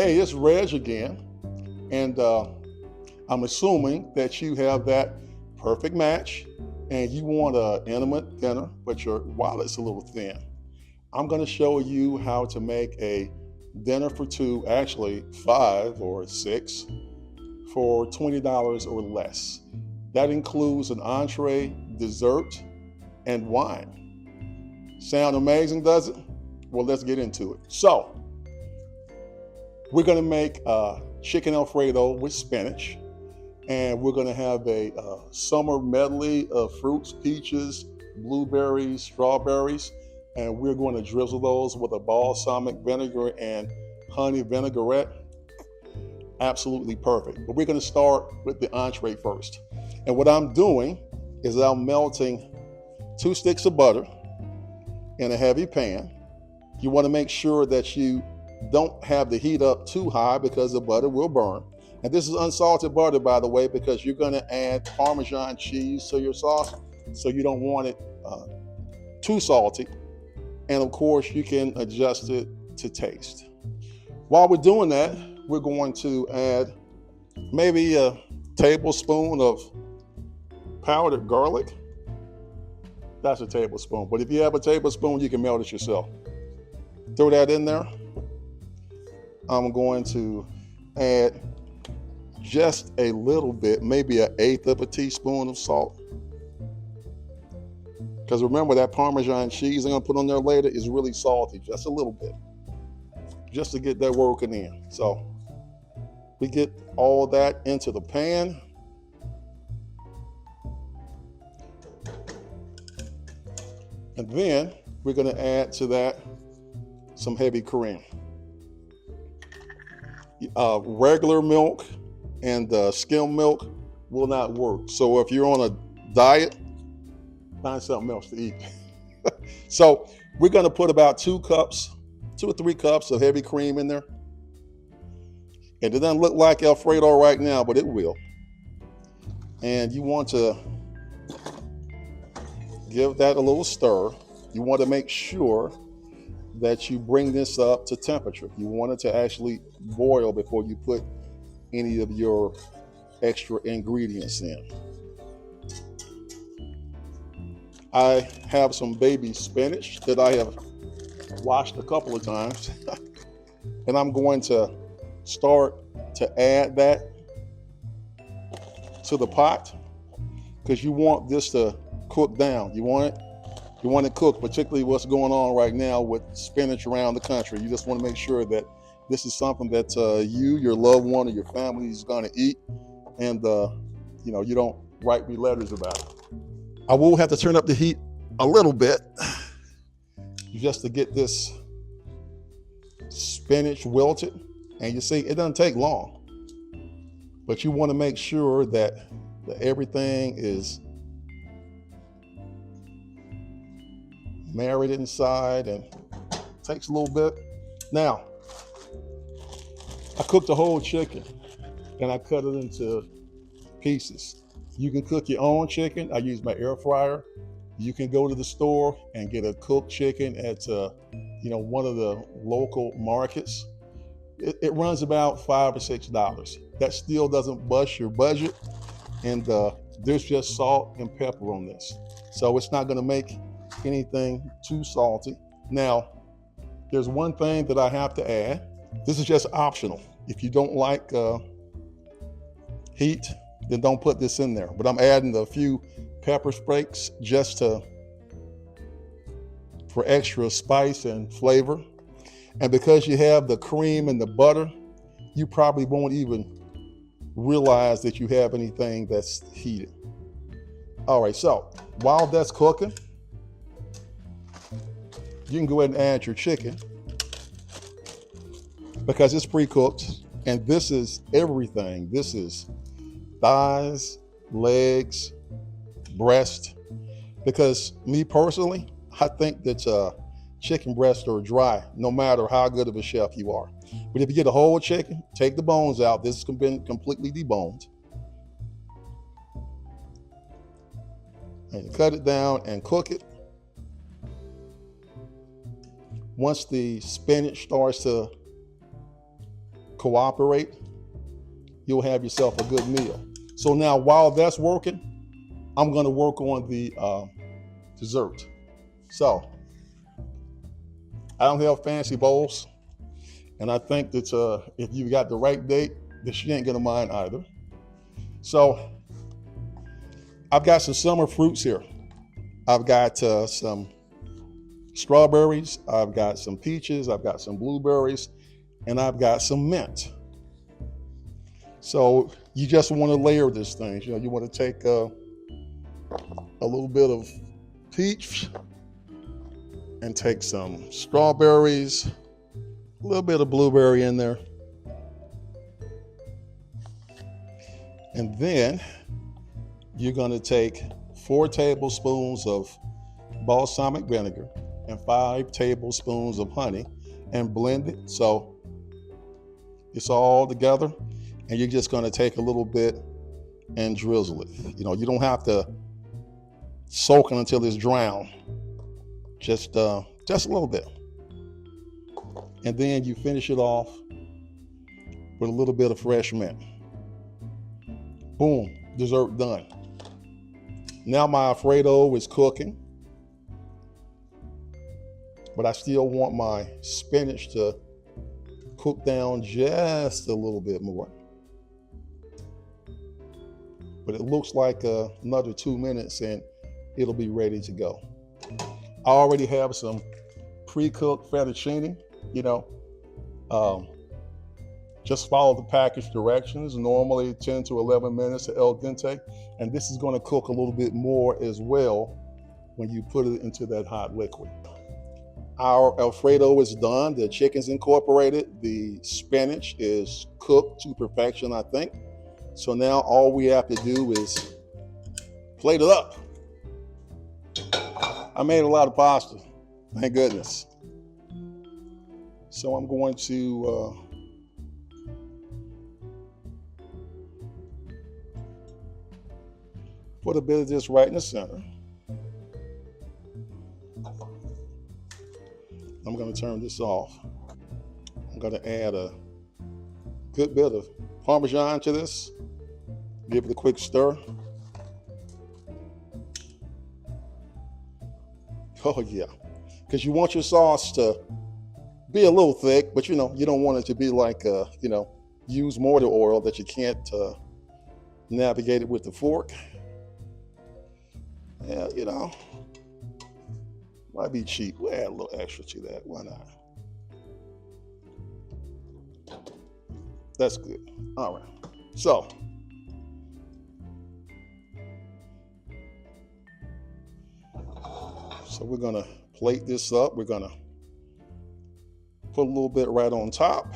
Hey, it's Reg again, and I'm assuming that you have that perfect match and you want an intimate dinner, but your wallet's a little thin. I'm going to show you how to make a dinner for two, actually five or six, for $20 or less. That includes an entree, dessert, and wine. Sound amazing, does it? Well, let's get into it. So, we're going to make chicken Alfredo with spinach, and we're going to have a summer medley of fruits, peaches, blueberries, strawberries, and we're going to drizzle those with a balsamic vinegar and honey vinaigrette. Absolutely perfect. But we're going to start with the entree first. And what I'm doing is I'm melting 2 sticks of butter in a heavy pan. You want to make sure that you don't have the heat up too high because the butter will burn. And this is unsalted butter, by the way, because you're going to add Parmesan cheese to your sauce, so you don't want it too salty. And of course, you can adjust it to taste. While we're doing that, we're going to add maybe a tablespoon of powdered garlic. That's a tablespoon, but if you have a tablespoon, you can melt it yourself. Throw that in there. I'm going to add just a little bit, maybe 1/8 of a teaspoon of salt. Because remember, that Parmesan cheese I'm going to put on there later is really salty, just a little bit, just to get that working in. So we get all that into the pan. And then we're going to add to that some heavy cream. Regular milk and skim milk will not work. So if you're on a diet, find something else to eat. So we're going to put about 2 or 3 cups of heavy cream in there. And it doesn't look like Alfredo right now, but it will. And you want to give that a little stir. You want to make sure that you bring this up to temperature. You want it to actually boil before you put any of your extra ingredients in. I have some baby spinach that I have washed a couple of times, and I'm going to start to add that to the pot, because you want this to cook down. You want it cooked, particularly what's going on right now with spinach around the country. You just want to make sure that this is something that you, your loved one, or your family is going to eat, and you don't write me letters about it. I will have to turn up the heat a little bit just to get this spinach wilted. And you see, it doesn't take long, but you want to make sure that everything is married inside, and it takes a little bit. Now, I cooked the whole chicken and I cut it into pieces. You can cook your own chicken. I use my air fryer. You can go to the store and get a cooked chicken at one of the local markets. It runs about $5 or $6. That still doesn't bust your budget, and there's just salt and pepper on this, so it's not going to make anything too salty. Now, there's one thing that I have to add. This is just optional. If you don't like heat, then don't put this in there. But I'm adding a few pepper flakes just for extra spice and flavor. And because you have the cream and the butter, you probably won't even realize that you have anything that's heated. All right, so while that's cooking, you can go ahead and add your chicken, because it's pre-cooked, and this is everything. This is thighs, legs, breast, because me personally, I think that chicken breasts are dry, no matter how good of a chef you are. But if you get a whole chicken, take the bones out. This has been completely deboned. And you cut it down and cook it. Once the spinach starts to cooperate, you'll have yourself a good meal. So now while that's working, I'm gonna work on the dessert. So I don't have fancy bowls, and I think that if you got the right date, that she ain't gonna mind either. So I've got some summer fruits here. I've got some strawberries, I've got some peaches, I've got some blueberries, and I've got some mint. So you just want to layer this thing. You know, you want to take a little bit of peach and take some strawberries, a little bit of blueberry in there. And then you're going to take 4 tablespoons of balsamic vinegar and 5 tablespoons of honey and blend it so it's all together. And you're just going to take a little bit and drizzle it. You know, you don't have to soak it until it's drowned. Just a little bit. And then you finish it off with a little bit of fresh mint. Boom, dessert done. Now my Alfredo is cooking, but I still want my spinach to cook down just a little bit more. But it looks like another 2 minutes and it'll be ready to go. I already have some pre-cooked fettuccine, you know. Just follow the package directions, normally 10 to 11 minutes at al dente. And this is gonna cook a little bit more as well when you put it into that hot liquid. Our Alfredo is done, the chicken's incorporated, the spinach is cooked to perfection, I think. So now all we have to do is plate it up. I made a lot of pasta, thank goodness. So I'm going to put a bit of this right in the center. I'm going to turn this off. I'm going to add a good bit of Parmesan to this. Give it a quick stir. Oh yeah, because you want your sauce to be a little thick, but you know, you don't want it to be like, you know, use mortar oil that you can't navigate it with the fork. Yeah, you know, might be cheap. We'll add a little extra to that. Why not? That's good. All right. So we're gonna plate this up. We're gonna put a little bit right on top.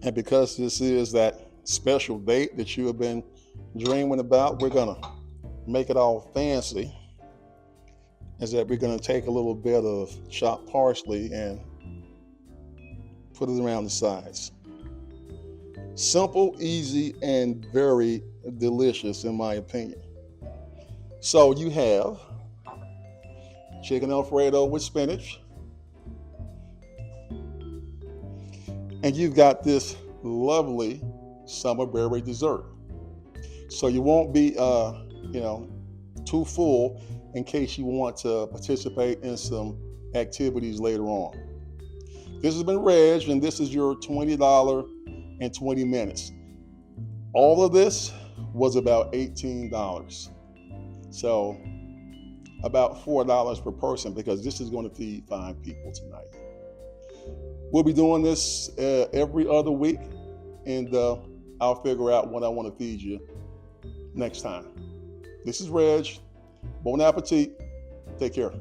And because this is that special date that you have been dreaming about, we're gonna make it all fancy. Is that we're gonna take a little bit of chopped parsley and put it around the sides. Simple, easy, and very delicious in my opinion. So you have chicken Alfredo with spinach. And you've got this lovely summer berry dessert. So you won't be, you know, too full in case you want to participate in some activities later on. This has been Reg, and this is your $20 in 20 minutes. All of this was about $18. So about $4 per person, because this is going to feed 5 people tonight. We'll be doing this every other week, and I'll figure out what I want to feed you next time. This is Reg. Bon appetit. Take care.